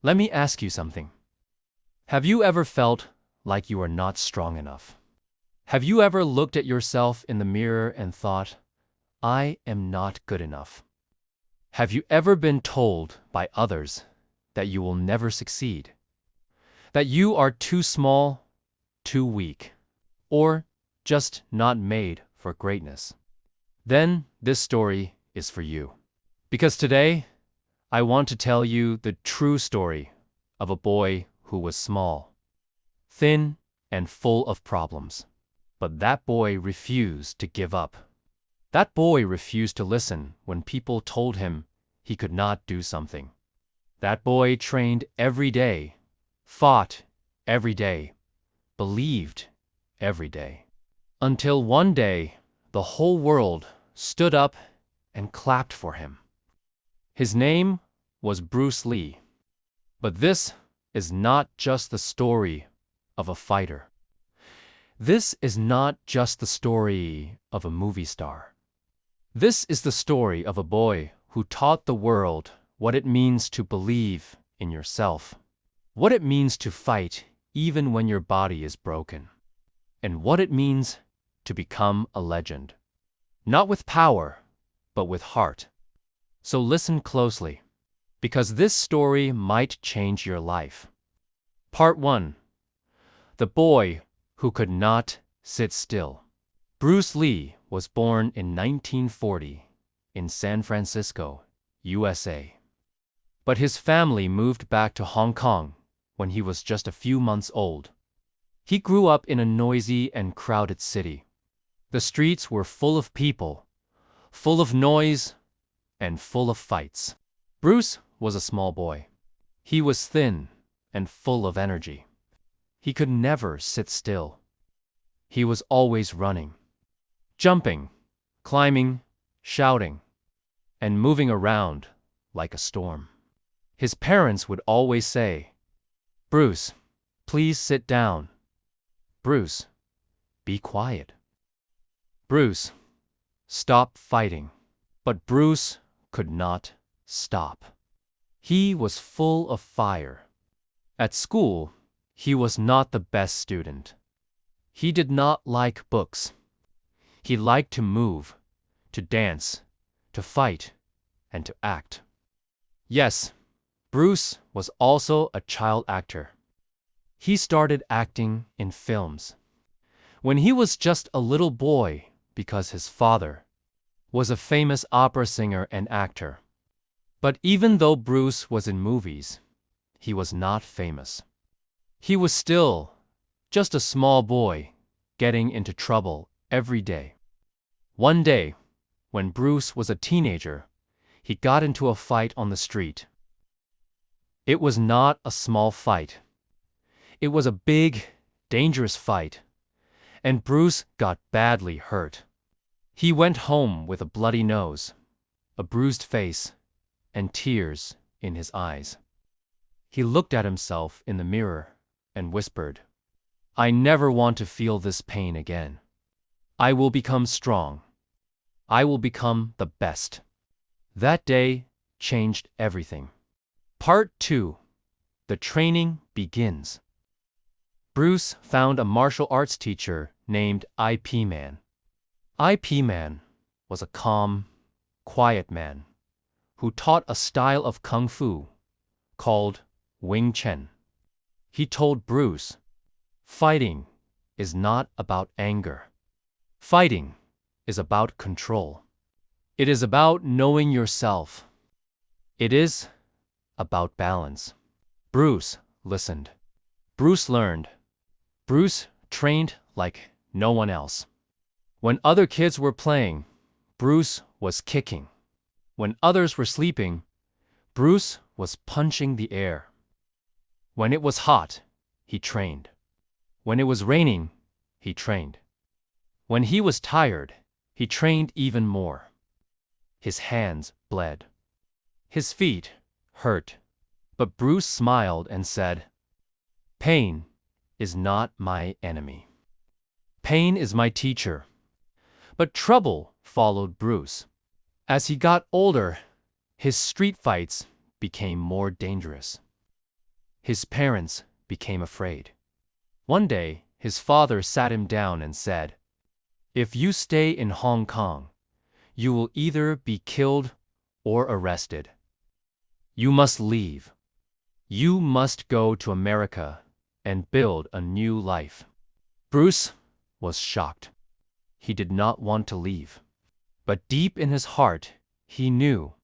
Let me ask you something. Have you ever felt like you are not strong enough? Have you ever looked at yourself in the mirror and thought, I am not good enough? Have you ever been told by others that you will never succeed? That you are too small, too weak, or just not made for greatness? Then this story is for you. Because today, I want to tell you the true story of a boy who was small, thin, and full of problems. But that boy refused to give up. That boy refused to listen when people told him he could not do something. That boy trained every day, fought every day, believed every day. Until one day, the whole world stood up and clapped for him. His name was Bruce Lee. But this is not just the story of a fighter. This is not just the story of a movie star. This is the story of a boy who taught the world what it means to believe in yourself, what it means to fight even when your body is broken, and what it means to become a legend. Not with power, but with heart. So listen closely, because this story might change your life. Part 1. The Boy Who Could Not Sit Still. Bruce Lee was born in 1940 in San Francisco, USA. But his family moved back to Hong Kong when he was just a few months old. He grew up in a noisy and crowded city. The streets were full of people, full of noise, and full of fights. Bruce was a small boy. He was thin and full of energy. He could never sit still. He was always running, jumping, climbing, shouting, and moving around like a storm. His parents would always say, "Bruce, please sit down. Bruce, be quiet. Bruce, stop fighting." But Bruce could not stop. He was full of fire. At school, he was not the best student. He did not like books. He liked to move, to dance, to fight, and to act. Yes, Bruce was also a child actor. He started acting in films when he was just a little boy because his father was a famous opera singer and actor. But even though Bruce was in movies, he was not famous. He was still just a small boy getting into trouble every day. One day, when Bruce was a teenager, he got into a fight on the street. It was not a small fight. It was a big, dangerous fight, and Bruce got badly hurt. He went home with a bloody nose, a bruised face, and tears in his eyes. He looked at himself in the mirror and whispered, "I never want to feel this pain again. I will become strong. I will become the best." That day changed everything. Part 2. The training begins. Bruce found a martial arts teacher named IP Man. IP Man was a calm, quiet man who taught a style of kung fu called Wing Chun. He told Bruce, "Fighting is not about anger. Fighting is about control. It is about knowing yourself. It is about balance." Bruce listened. Bruce learned. Bruce trained like no one else. When other kids were playing, Bruce was kicking. When others were sleeping, Bruce was punching the air. When it was hot, he trained. When it was raining, he trained. When he was tired, he trained even more. His hands bled. His feet hurt. But Bruce smiled and said, "Pain is not my enemy. Pain is my teacher." But trouble followed Bruce. As he got older, his street fights became more dangerous. his parents became afraid. One day, his father sat him down and said, "If you stay in Hong Kong, you will either be killed or arrested. You must leave. You must go to America and build a new life." Bruce was shocked. He did not want to leave. But deep in his heart, he knew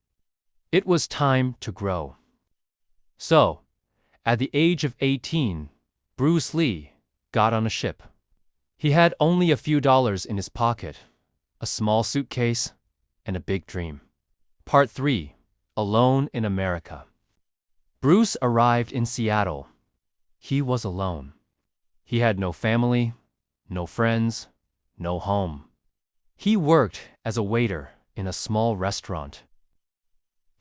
it was time to grow. So, at the age of 18, Bruce Lee got on a ship. He had only a few dollars in his pocket, a small suitcase, and a big dream. Part 3. Alone in America. Bruce arrived in Seattle. He was alone. He had no family, no friends, no home. He worked as a waiter in a small restaurant.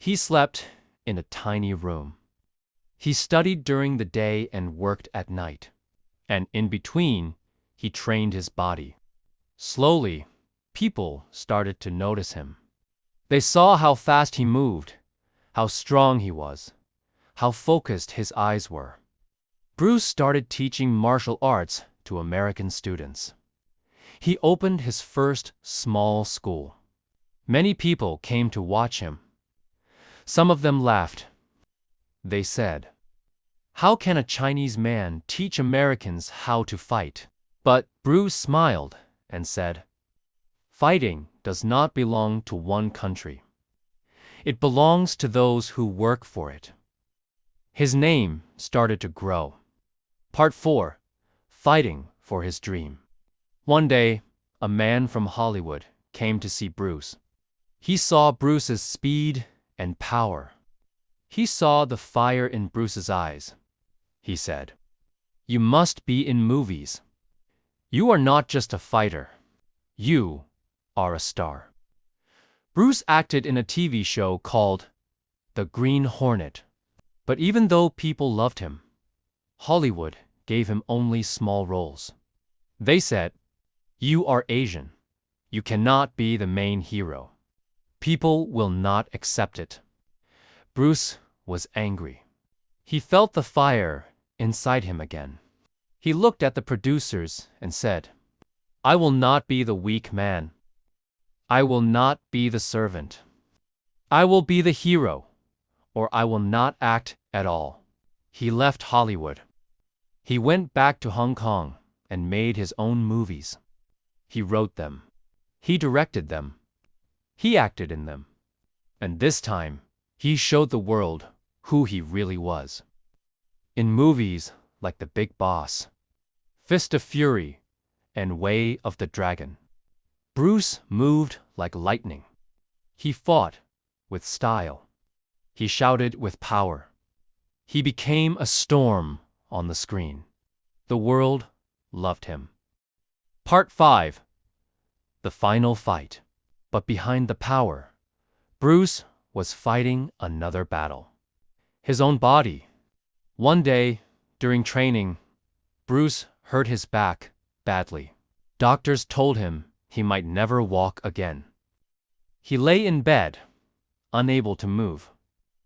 He slept in a tiny room. He studied during the day and worked at night. And in between, he trained his body. Slowly, people started to notice him. They saw how fast he moved, how strong he was, how focused his eyes were. Bruce started teaching martial arts to American students. He opened his first small school. Many people came to watch him. Some of them laughed. They said, "How can a Chinese man teach Americans how to fight?" But Bruce smiled and said, "Fighting does not belong to one country. It belongs to those who work for it." His name started to grow. Part 4. Fighting for his dream. One day, a man from Hollywood came to see Bruce. He saw Bruce's speed and power. He saw the fire in Bruce's eyes. He said, "You must be in movies. You are not just a fighter. You are a star." Bruce acted in a TV show called The Green Hornet. But even though people loved him, Hollywood gave him only small roles. They said, "You are Asian. You cannot be the main hero. People will not accept it." Bruce was angry. He felt the fire inside him again. He looked at the producers and said, "I will not be the weak man. I will not be the servant. I will be the hero, or I will not act at all." He left Hollywood. He went back to Hong Kong and made his own movies. He wrote them. He directed them. He acted in them. And this time, he showed the world who he really was. In movies like The Big Boss, Fist of Fury, and Way of the Dragon, Bruce moved like lightning. He fought with style. He shouted with power. He became a storm on the screen. The world loved him. Part 5. The Final Fight. But behind the power, Bruce was fighting another battle. His own body. One day, during training, Bruce hurt his back badly. Doctors told him he might never walk again. He lay in bed, unable to move.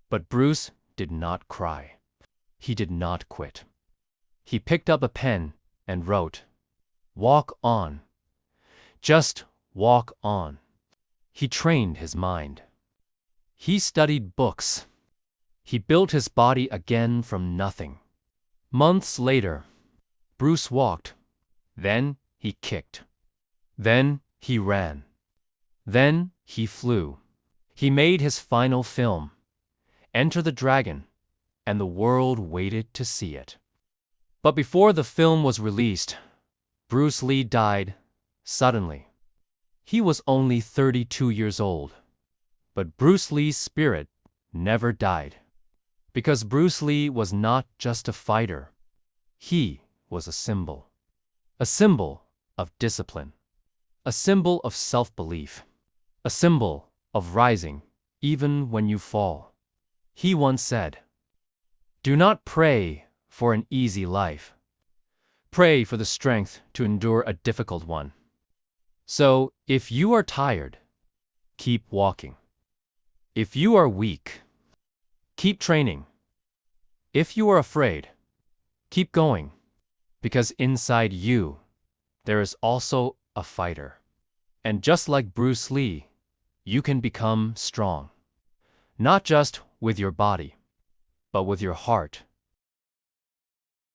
But Bruce did not cry. He did not quit. He picked up a pen and wrote, "Walk on. Just walk on." He trained his mind. He studied books. He built his body again from nothing. Months later, Bruce walked. Then he kicked. Then he ran. Then he flew. He made his final film, Enter the Dragon, and the world waited to see it. But before the film was released, Bruce Lee died suddenly. He was only 32 years old. But Bruce Lee's spirit never died. Because Bruce Lee was not just a fighter. He was a symbol. A symbol of discipline. A symbol of self-belief. A symbol of rising even when you fall. He once said, "Do not pray for an easy life. Pray for the strength to endure a difficult one." So, if you are tired, keep walking. If you are weak, keep training. If you are afraid, keep going, because inside you, there is also a fighter. And just like Bruce Lee, you can become strong. Not just with your body, but with your heart